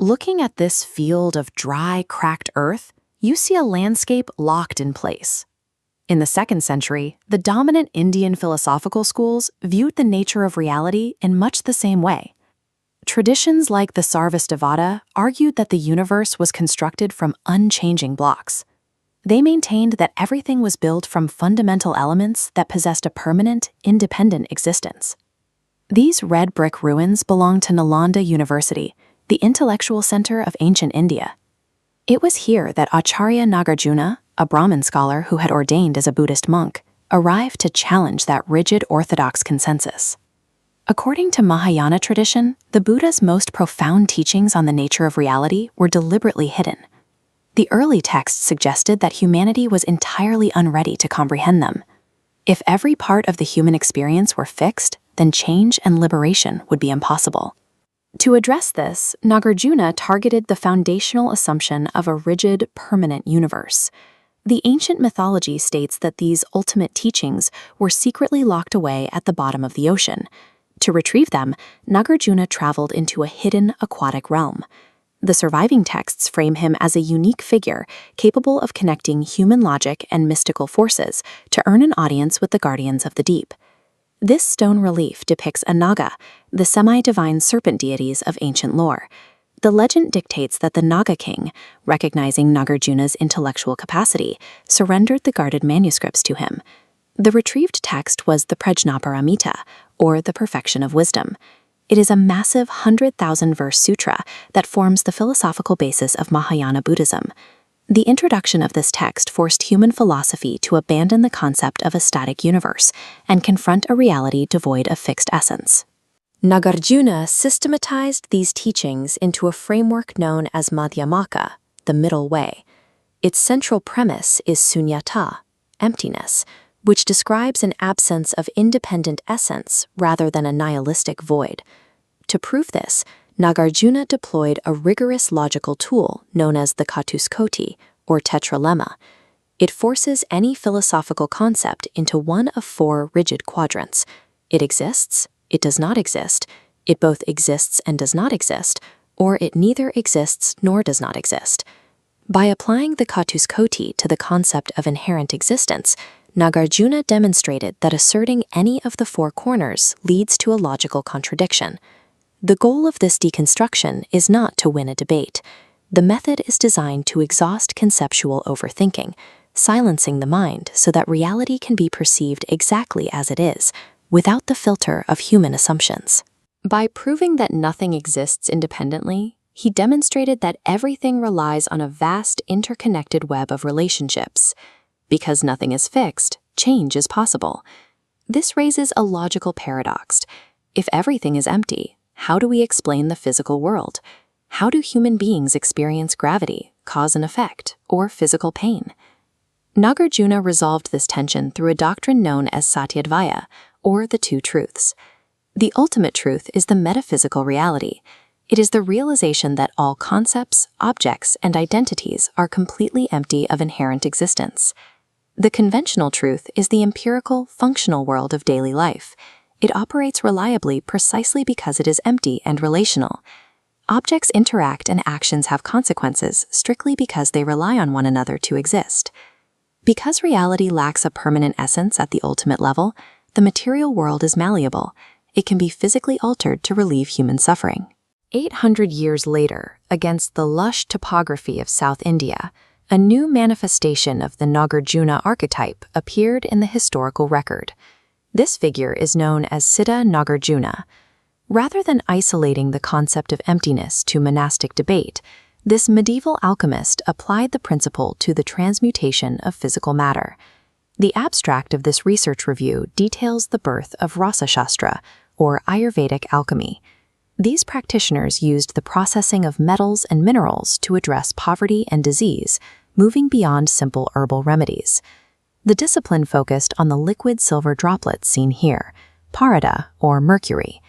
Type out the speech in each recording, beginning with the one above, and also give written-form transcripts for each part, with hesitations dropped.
Looking at this field of dry, cracked earth, you see a landscape locked in place. In the 2nd century, the dominant Indian philosophical schools viewed the nature of reality in much the same way. Traditions like the Sarvastivada argued that the universe was constructed from unchanging blocks. They maintained that everything was built from fundamental elements that possessed a permanent, independent existence. These red brick ruins belong to Nalanda University, the intellectual center of ancient India. It was here that Acharya Nagarjuna, a Brahmin scholar who had ordained as a Buddhist monk, arrived to challenge that rigid orthodox consensus. According to Mahayana tradition, the Buddha's most profound teachings on the nature of reality were deliberately hidden. The early texts suggested that humanity was entirely unready to comprehend them. If every part of the human experience were fixed, then change and liberation would be impossible. To address this, Nagarjuna targeted the foundational assumption of a rigid, permanent universe. The ancient mythology states that these ultimate teachings were secretly locked away at the bottom of the ocean. To retrieve them, Nagarjuna traveled into a hidden aquatic realm. The surviving texts frame him as a unique figure capable of connecting human logic and mystical forces to earn an audience with the guardians of the deep. This stone relief depicts a Naga, the semi-divine serpent deities of ancient lore. The legend dictates that the Naga king, recognizing Nagarjuna's intellectual capacity, surrendered the guarded manuscripts to him. The retrieved text was the Prajnaparamita, or the Perfection of Wisdom. It is a massive 100,000-verse sutra that forms the philosophical basis of Mahayana Buddhism. The introduction of this text forced human philosophy to abandon the concept of a static universe and confront a reality devoid of fixed essence. Nagarjuna systematized these teachings into a framework known as Madhyamaka, the middle way. Its central premise is Śūnyatā, emptiness, which describes an absence of independent essence rather than a nihilistic void. To prove this, Nagarjuna deployed a rigorous logical tool known as the Catuskoti, or tetralemma. It forces any philosophical concept into one of 4 rigid quadrants. It exists, it does not exist, it both exists and does not exist, or it neither exists nor does not exist. By applying the Catuskoti to the concept of inherent existence, Nagarjuna demonstrated that asserting any of the 4 corners leads to a logical contradiction. The goal of this deconstruction is not to win a debate. The method is designed to exhaust conceptual overthinking, silencing the mind so that reality can be perceived exactly as it is, without the filter of human assumptions. By proving that nothing exists independently, he demonstrated that everything relies on a vast interconnected web of relationships. Because nothing is fixed, change is possible. This raises a logical paradox. If everything is empty, how do we explain the physical world? How do human beings experience gravity, cause and effect, or physical pain? Nagarjuna resolved this tension through a doctrine known as Satyadvaya, or the two truths. The ultimate truth is the metaphysical reality. It is the realization that all concepts, objects, and identities are completely empty of inherent existence. The conventional truth is the empirical, functional world of daily life. It operates reliably precisely because it is empty and relational. Objects interact and actions have consequences strictly because they rely on one another to exist. Because reality lacks a permanent essence at the ultimate level, the material world is malleable. It can be physically altered to relieve human suffering. 800 years later, against the lush topography of South India, a new manifestation of the Nagarjuna archetype appeared in the historical record. This figure is known as Siddha Nagarjuna. Rather than isolating the concept of emptiness to monastic debate, this medieval alchemist applied the principle to the transmutation of physical matter. The abstract of this research review details the birth of Rasa Shastra, or Ayurvedic alchemy. These practitioners used the processing of metals and minerals to address poverty and disease, moving beyond simple herbal remedies. The discipline focused on the liquid silver droplets seen here, parada, or mercury.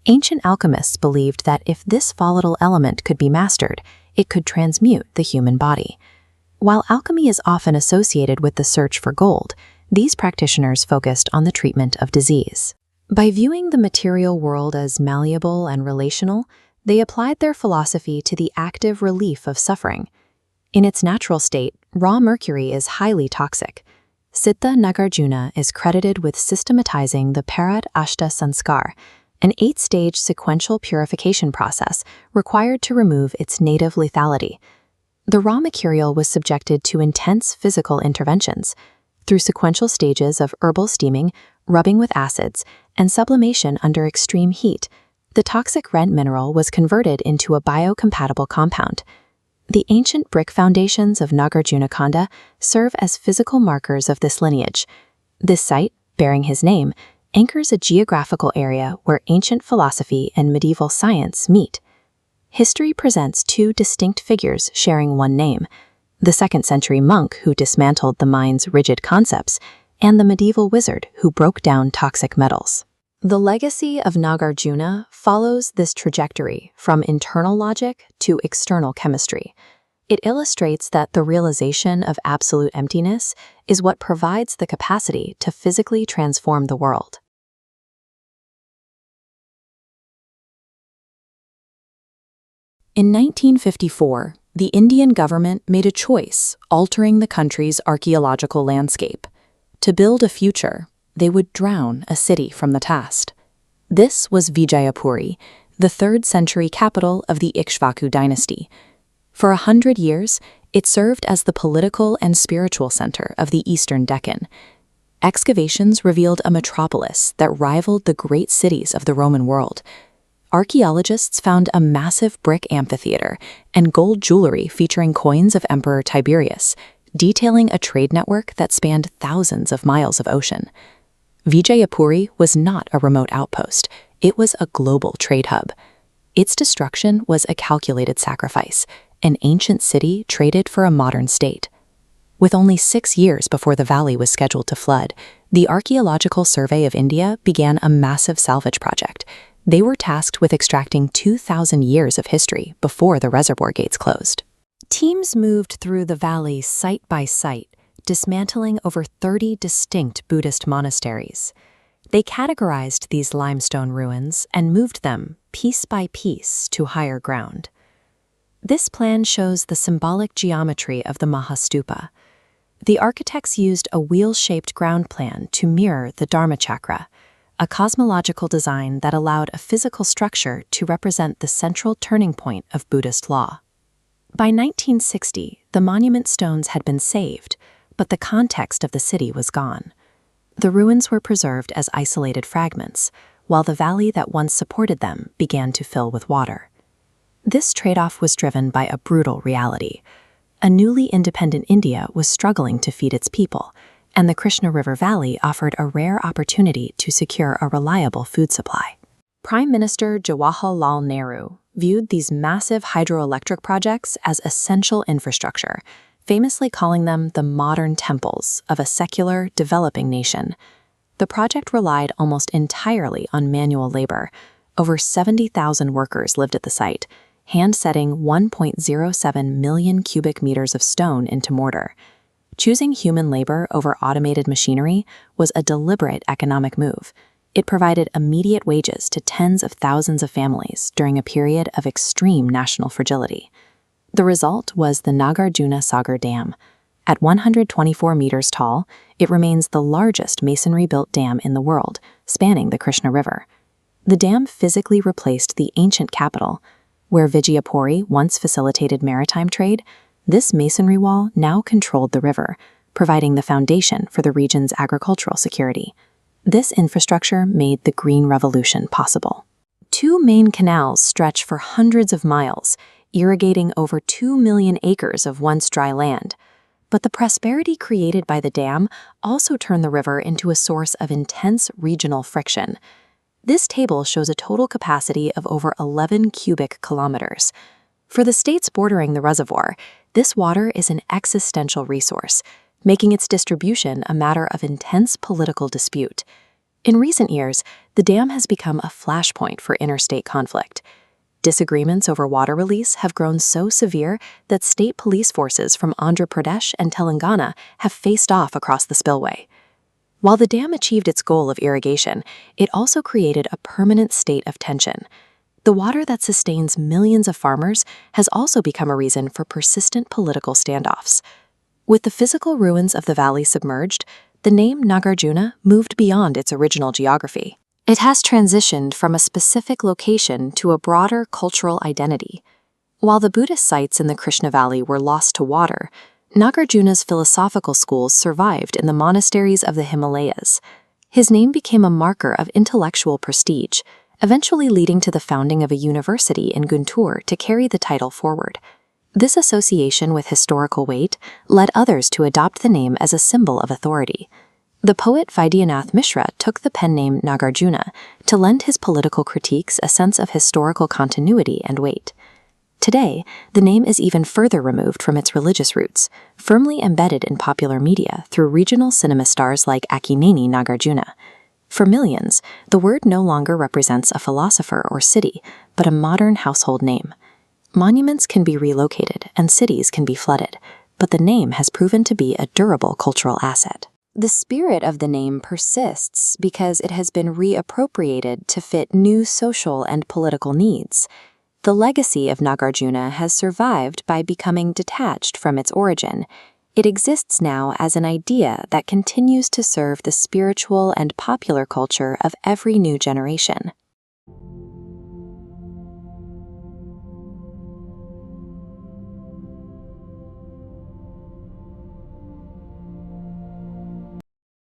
Ancient alchemists believed that if this volatile element could be mastered, it could transmute the human body. While alchemy is often associated with the search for gold, these practitioners focused on the treatment of disease. By viewing the material world as malleable and relational, They applied their philosophy to the active relief of suffering. In its natural state, raw mercury is highly toxic. Śūnyatā Nagarjuna is credited with systematizing the Pratītyasamutpāda sanskar, an 8-stage sequential purification process required to remove its native lethality. The raw material was subjected to intense physical interventions. Through sequential stages of herbal steaming, rubbing with acids, and sublimation under extreme heat, the toxic red mineral was converted into a biocompatible compound. The ancient brick foundations of Nagarjunakonda serve as physical markers of this lineage. This site, bearing his name, anchors a geographical area where ancient philosophy and medieval science meet. History presents two distinct figures sharing one name: the 2nd century monk who dismantled the mind's rigid concepts, and the medieval wizard who broke down toxic metals. The legacy of Nagarjuna follows this trajectory from internal logic to external chemistry. It illustrates that the realization of absolute emptiness is what provides the capacity to physically transform the world. In 1954, the Indian government made a choice altering the country's archaeological landscape. To build a future, they would drown a city from the past. This was Vijayapuri, the 3rd century capital of the Ikshvaku dynasty. For 100 years, it served as the political and spiritual center of the eastern Deccan. Excavations revealed a metropolis that rivaled the great cities of the Roman world. Archaeologists found a massive brick amphitheater and gold jewelry featuring coins of Emperor Tiberius, detailing a trade network that spanned thousands of miles of ocean. Vijayapuri was not a remote outpost, it was a global trade hub. Its destruction was a calculated sacrifice, an ancient city traded for a modern state. With only 6 years before the valley was scheduled to flood, the Archaeological Survey of India began a massive salvage project. They were tasked with extracting 2,000 years of history before the reservoir gates closed. Teams moved through the valley site by site, dismantling over 30 distinct Buddhist monasteries. They categorized these limestone ruins and moved them, piece by piece, to higher ground. This plan shows the symbolic geometry of the Mahastupa. The architects used a wheel-shaped ground plan to mirror the Dharmachakra, a cosmological design that allowed a physical structure to represent the central turning point of Buddhist law. By 1960, the monument stones had been saved, but the context of the city was gone. The ruins were preserved as isolated fragments, while the valley that once supported them began to fill with water. This trade-off was driven by a brutal reality. A newly independent India was struggling to feed its people, and the Krishna River Valley offered a rare opportunity to secure a reliable food supply. Prime Minister Jawaharlal Nehru viewed these massive hydroelectric projects as essential infrastructure, famously calling them the modern temples of a secular, developing nation. The project relied almost entirely on manual labor. Over 70,000 workers lived at the site, hand-setting 1.07 million cubic meters of stone into mortar. Choosing human labor over automated machinery was a deliberate economic move. It provided immediate wages to tens of thousands of families during a period of extreme national fragility. The result was the Nagarjuna Sagar Dam. At 124 meters tall, it remains the largest masonry-built dam in the world, spanning the Krishna River. The dam physically replaced the ancient capital. Where Vijayapuri once facilitated maritime trade, this masonry wall now controlled the river, providing the foundation for the region's agricultural security. This infrastructure made the Green Revolution possible. 2 main canals stretch for hundreds of miles, irrigating over 2 million acres of once dry land. But the prosperity created by the dam also turned the river into a source of intense regional friction. This table shows a total capacity of over 11 cubic kilometers. For the states bordering the reservoir, this water is an existential resource, making its distribution a matter of intense political dispute. In recent years, the dam has become a flashpoint for interstate conflict. Disagreements over water release have grown so severe that state police forces from Andhra Pradesh and Telangana have faced off across the spillway. While the dam achieved its goal of irrigation, it also created a permanent state of tension. The water that sustains millions of farmers has also become a reason for persistent political standoffs. With the physical ruins of the valley submerged, the name Nagarjuna moved beyond its original geography. It has transitioned from a specific location to a broader cultural identity. While the Buddhist sites in the Krishna Valley were lost to water, Nagarjuna's philosophical schools survived in the monasteries of the Himalayas. His name became a marker of intellectual prestige, eventually leading to the founding of a university in Guntur to carry the title forward. This association with historical weight led others to adopt the name as a symbol of authority. The poet Vaidyanatha Mishra took the pen name Nagarjuna to lend his political critiques a sense of historical continuity and weight. Today, the name is even further removed from its religious roots, firmly embedded in popular media through regional cinema stars like Akkineni Nagarjuna. For millions, the word no longer represents a philosopher or city, but a modern household name. Monuments can be relocated and cities can be flooded, but the name has proven to be a durable cultural asset. The spirit of the name persists because it has been reappropriated to fit new social and political needs. The legacy of Nagarjuna has survived by becoming detached from its origin. It exists now as an idea that continues to serve the spiritual and popular culture of every new generation.